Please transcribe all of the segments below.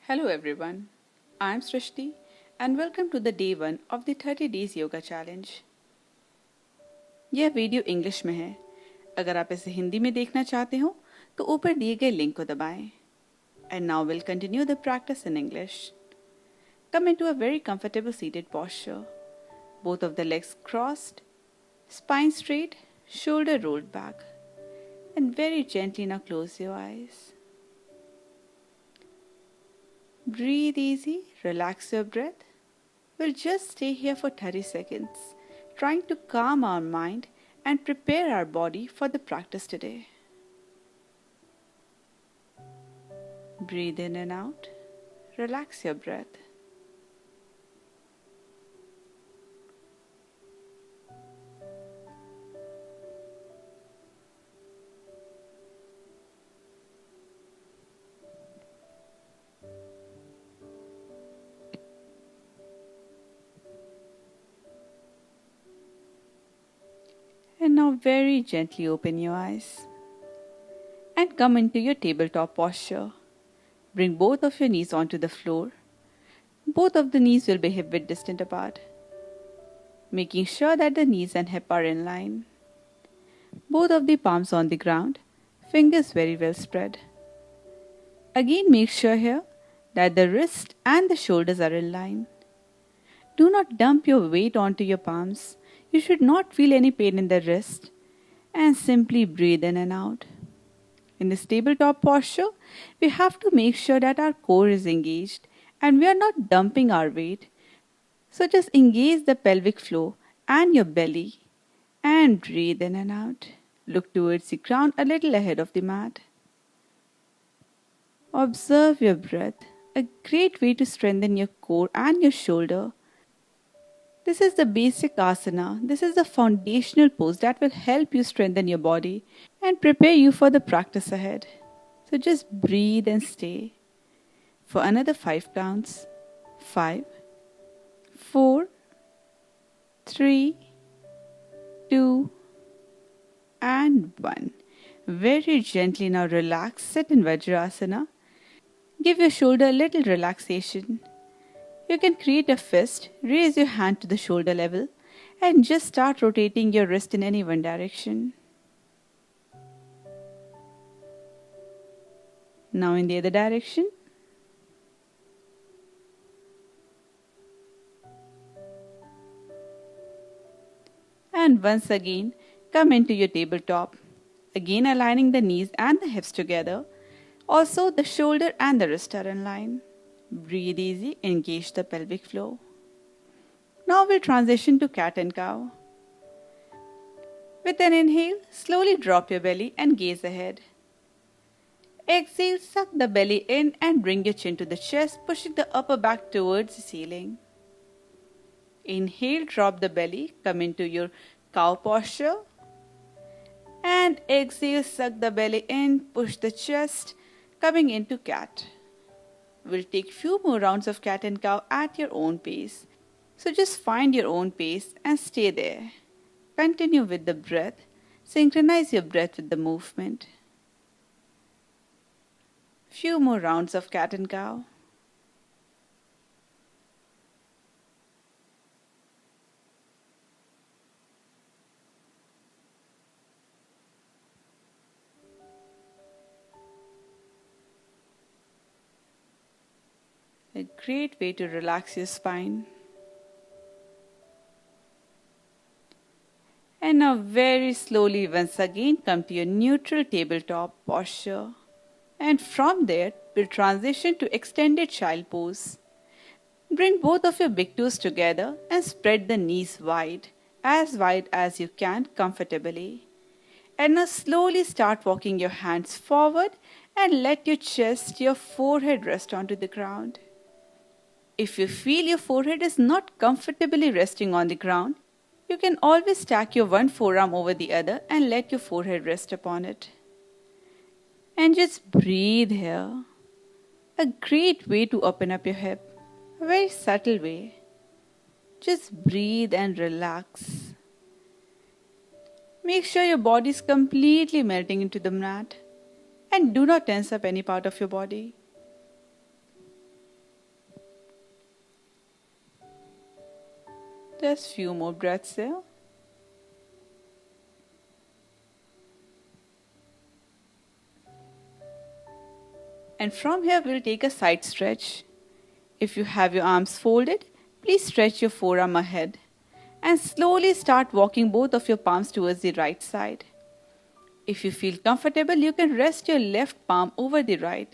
Hello everyone, I'm Shristi and welcome to the day 1 of the 30 days yoga challenge. यह video English में है। अगर आप इसे हिंदी में देखना चाहते हो तो ऊपर दिए गए लिंक को दबाएं। And now we'll continue the practice in English. Come into a very comfortable seated posture. Both of the legs crossed, spine straight, shoulder rolled back. And very gently now close your eyes. Breathe easy, relax your breath. We'll just stay here for 30 seconds, trying to calm our mind and prepare our body for the practice today. Breathe in and out. Relax your breath. And now very gently open your eyes and come into your tabletop posture. Bring both of your knees onto the floor. Both of the knees will be hip width distant apart, making sure that the knees and hip are in line. Both of the palms on the ground, fingers very well spread. Again, make sure here that the wrist and the shoulders are in line. Do not dump your weight onto your palms. You should not feel any pain in the wrist and simply breathe in and out. In this tabletop posture, we have to make sure that our core is engaged and we are not dumping our weight. So just engage the pelvic floor and your belly and breathe in and out. Look towards the ground a little ahead of the mat. Observe your breath, a great way to strengthen your core and your shoulder. This is the basic asana. This is the foundational pose that will help you strengthen your body and prepare you for the practice ahead. So just breathe and stay for another 5 counts. 5, 4, 3, 2, and 1. Very gently now relax. Sit in Vajrasana. Give your shoulder a little relaxation. You can create a fist, raise your hand to the shoulder level, and just start rotating your wrist in any one direction. Now in the other direction. And once again, come into your tabletop. Again aligning the knees and the hips together. Also, the shoulder and the wrist are in line. Breathe easy, engage the pelvic floor. Now we'll transition to cat and cow. With an inhale, slowly drop your belly and gaze ahead. Exhale, suck the belly in and bring your chin to the chest, pushing the upper back towards the ceiling. Inhale, drop the belly, come into your cow posture. And exhale, suck the belly in, push the chest, coming into cat. We'll take few more rounds of cat and cow at your own pace. So just find your own pace and stay there. Continue with the breath. Synchronize your breath with the movement. Few more rounds of cat and cow. A great way to relax your spine. And now very slowly once again come to your neutral tabletop posture. And from there, we'll transition to extended child pose. Bring both of your big toes together and spread the knees wide as you can comfortably. And now slowly start walking your hands forward and let your chest, your forehead rest onto the ground. If you feel your forehead is not comfortably resting on the ground, you can always stack your one forearm over the other and let your forehead rest upon it. And just breathe here. A great way to open up your hip. A very subtle way. Just breathe and relax. Make sure your body is completely melting into the mat. And do not tense up any part of your body. Just few more breaths here. And from here we'll take a side stretch. If you have your arms folded, please stretch your forearm ahead and slowly start walking both of your palms towards the right side. If you feel comfortable, you can rest your left palm over the right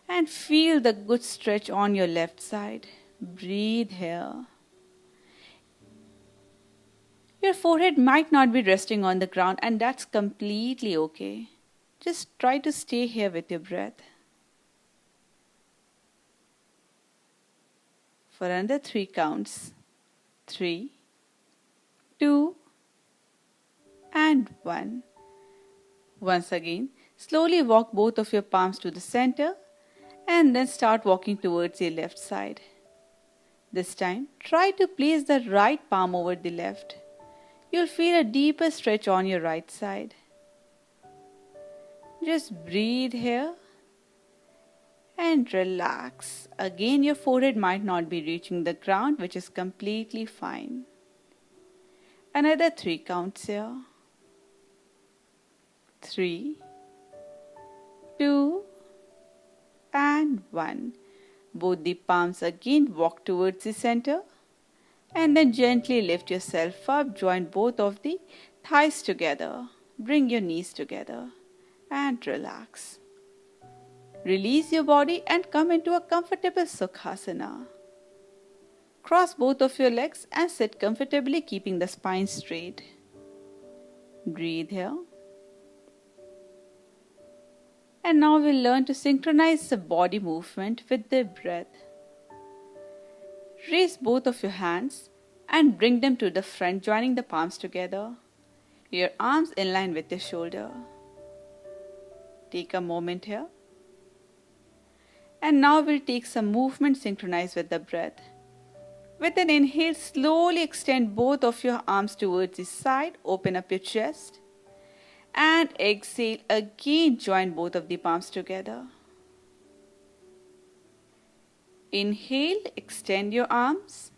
and feel the good stretch on your left side. Breathe here. Your forehead might not be resting on the ground, and that's completely okay. Just try to stay here with your breath. For another 3 counts. 3, 2, and 1. Once again, slowly walk both of your palms to the center and then start walking towards your left side. This time, try to place the right palm over the left. You'll feel a deeper stretch on your right side. Just breathe here and relax. Again, your forehead might not be reaching the ground, which is completely fine. Another 3 counts here. 3, 2, and 1. Both the palms again walk towards the center and then gently lift yourself up. Join both of the thighs together. Bring your knees together and relax. Release your body and come into a comfortable Sukhasana. Cross both of your legs and sit comfortably, keeping the spine straight. Breathe here. And now we'll learn to synchronize the body movement with the breath. Raise both of your hands and bring them to the front, joining the palms together. Your arms in line with your shoulder. Take a moment here. And now we'll take some movement synchronized with the breath. With an inhale, slowly extend both of your arms towards the side. Open up your chest. And exhale, again join both of the palms together. Inhale, extend your arms.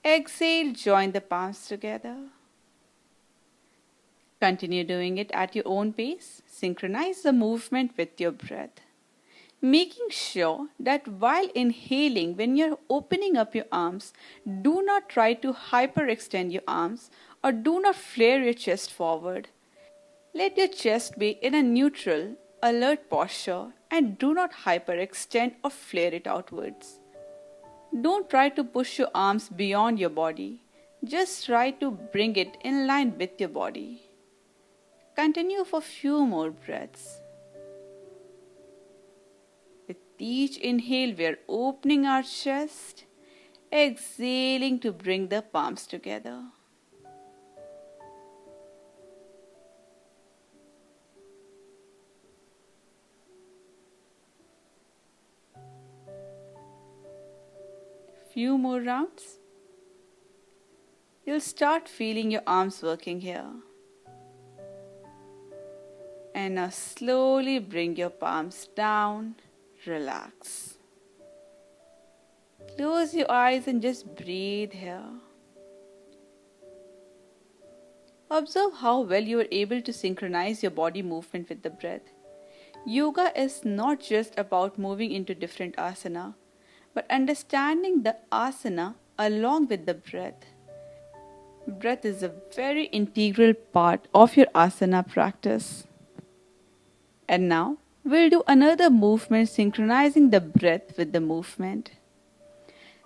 Exhale, join the palms together. Continue doing it at your own pace. Synchronize the movement with your breath. Making sure that while inhaling, when you're opening up your arms, do not try to hyperextend your arms or do not flare your chest forward. Let your chest be in a neutral, alert posture and do not hyperextend or flare it outwards. Don't try to push your arms beyond your body. Just try to bring it in line with your body. Continue for few more breaths. With each inhale, we are opening our chest, exhaling to bring the palms together. Few more rounds. You'll start feeling your arms working here. And now slowly bring your palms down. Relax. Close your eyes and just breathe here. Observe how well you are able to synchronize your body movement with the breath. Yoga is not just about moving into different asana, but understanding the asana along with the breath. Breath is a very integral part of your asana practice. And now, we'll do another movement synchronizing the breath with the movement.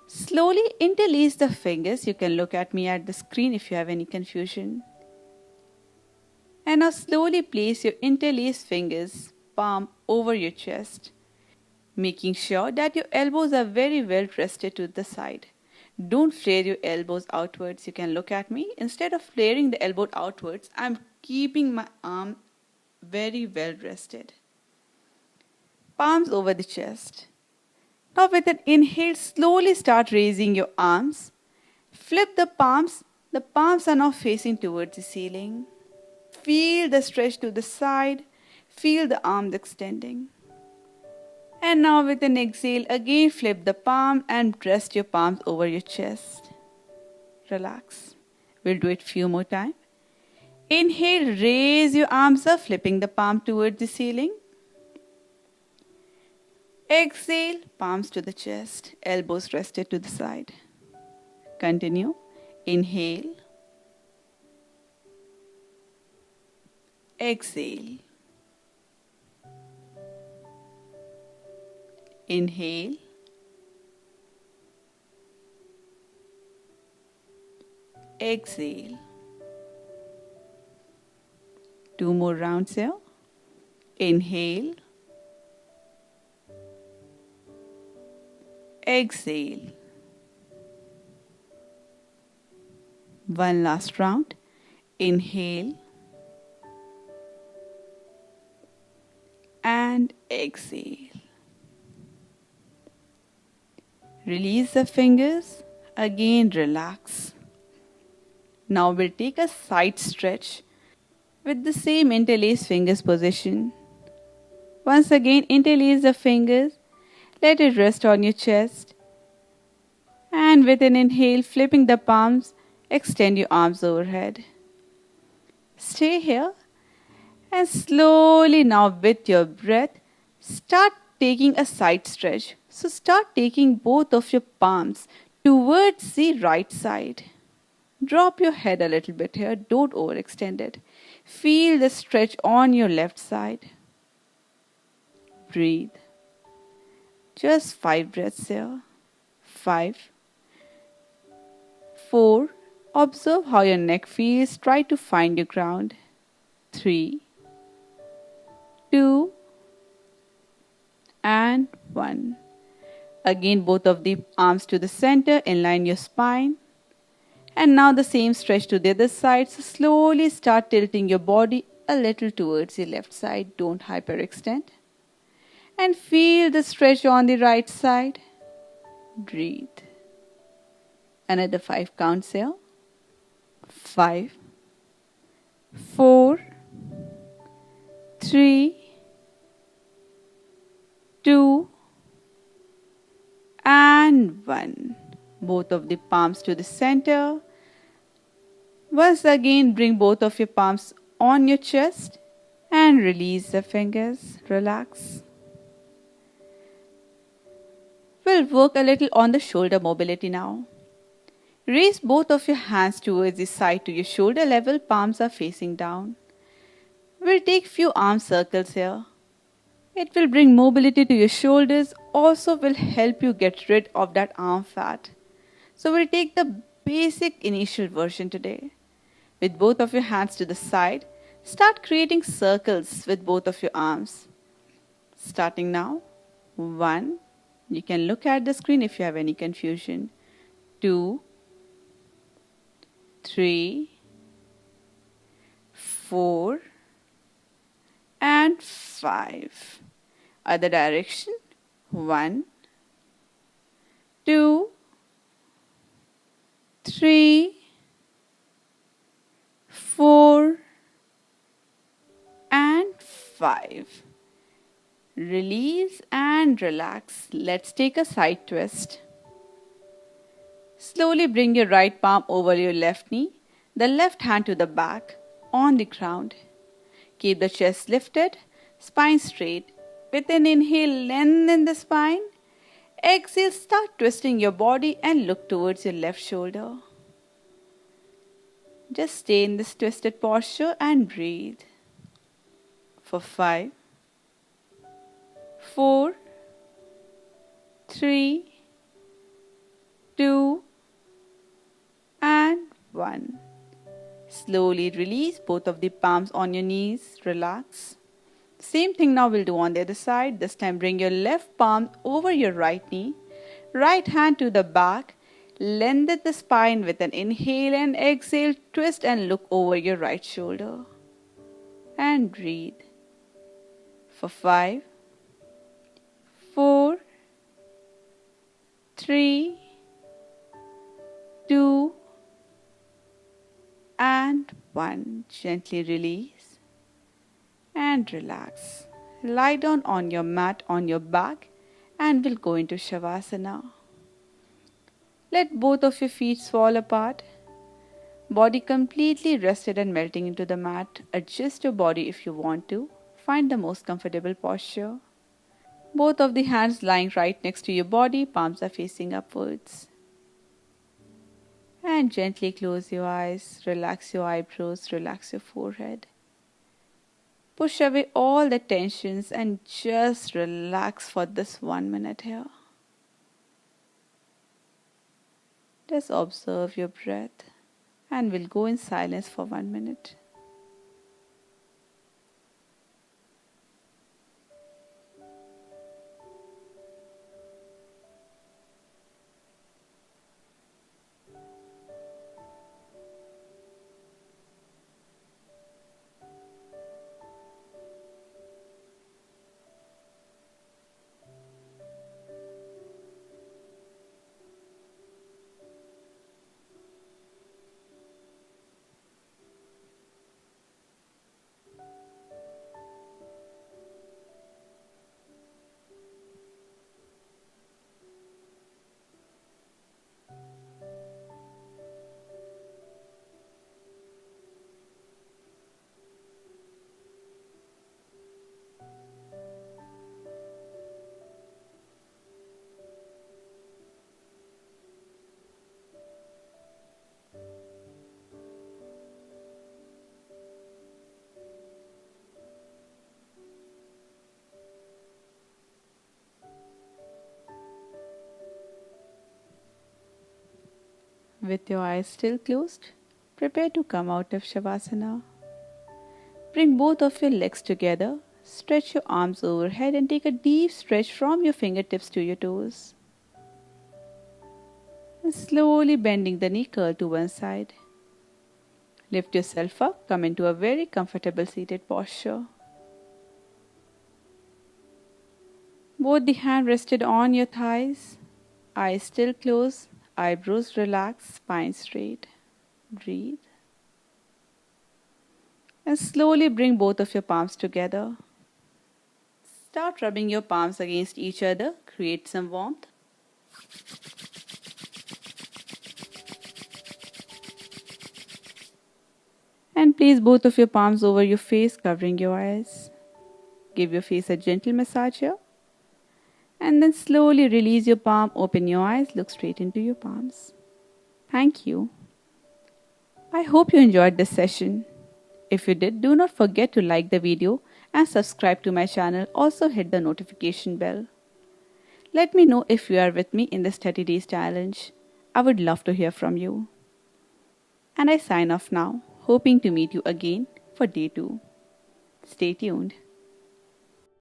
Slowly interlace the fingers. You can look at me at the screen if you have any confusion. And now slowly place your interlaced fingers, palm over your chest, making sure that your elbows are very well rested to the side. Don't flare your elbows outwards. You can look at me. Instead of flaring the elbow outwards, I'm keeping my arm very well rested. Palms over the chest. Now with an inhale, slowly start raising your arms. Flip the palms. The palms are now facing towards the ceiling. Feel the stretch to the side. Feel the arms extending. And now with an exhale, again flip the palm and rest your palms over your chest. Relax. We'll do it few more times. Inhale, raise your arms up, flipping the palm towards the ceiling. Exhale, palms to the chest, elbows rested to the side. Continue. Inhale. Exhale. Inhale. Exhale. 2 more rounds here. Inhale. Exhale. One last round. Inhale. And exhale. Release the fingers. Again relax. Now we'll take a side stretch with the same interlaced fingers position. Once again, interlace the fingers. Let it rest on your chest. And with an inhale, flipping the palms, extend your arms overhead. Stay here. And slowly now with your breath, start taking a side stretch. So start taking both of your palms towards the right side. Drop your head a little bit here. Don't overextend it. Feel the stretch on your left side. Breathe. Just 5 breaths here. 5. 4. Observe how your neck feels. Try to find your ground. 3. 2. And 1. Again, both of the arms to the center. Inline your spine. And now the same stretch to the other side. So slowly start tilting your body a little towards the left side. Don't hyperextend. And feel the stretch on the right side. Breathe. Another 5 counts here. 5. 4. 3. 2. And 1. Both of the palms to the center. Once again, bring both of your palms on your chest and release the fingers. Relax. We'll work a little on the shoulder mobility now. Raise both of your hands towards the side to your shoulder level. Palms are facing down. We'll take few arm circles here. It will bring mobility to your shoulders. Also will help you get rid of that arm fat. So we'll take the basic initial version today. With both of your hands to the side, start creating circles with both of your arms. Starting now. 1. You can look at the screen if you have any confusion. 2. 3. 4. And 5. Other direction. 1. 2. 3. 4. And 5. Release and relax. Let's take a side twist. Slowly bring your right palm over your left knee, the left hand to the back, on the ground. Keep the chest lifted, spine straight. With an inhale, lengthen the spine. Exhale, start twisting your body and look towards your left shoulder. Just stay in this twisted posture and breathe. For 5, 4, 3, 2, and 1. Slowly release both of the palms on your knees. Relax. Same thing now we'll do on the other side. This time bring your left palm over your right knee. Right hand to the back. Lengthen the spine with an inhale and exhale. Twist and look over your right shoulder. And breathe. For 5, 4, 3, 2, and 1. Gently release and relax. Lie down on your mat on your back and we'll go into Shavasana. Let both of your feet fall apart. Body completely rested and melting into the mat. Adjust your body if you want to. Find the most comfortable posture. Both of the hands lying right next to your body, palms are facing upwards. And gently close your eyes, relax your eyebrows, relax your forehead. Push away all the tensions and just relax for this 1 minute here. Just observe your breath and we'll go in silence for 1 minute. With your eyes still closed, prepare to come out of Shavasana. Bring both of your legs together, stretch your arms overhead and take a deep stretch from your fingertips to your toes. And slowly bending the knee curl to one side. Lift yourself up, come into a very comfortable seated posture. Both the hands rested on your thighs, eyes still closed, eyebrows relaxed, spine straight. Breathe. And slowly bring both of your palms together. Start rubbing your palms against each other, create some warmth. And place both of your palms over your face, covering your eyes. Give your face a gentle massage here. And then slowly release your palm, open your eyes, look straight into your palms. Thank you. I hope you enjoyed this session. If you did, do not forget to like the video and subscribe to my channel. Also hit the notification bell. Let me know if you are with me in this 30 days challenge. I would love to hear from you. And I sign off now, hoping to meet you again for day 2. Stay tuned.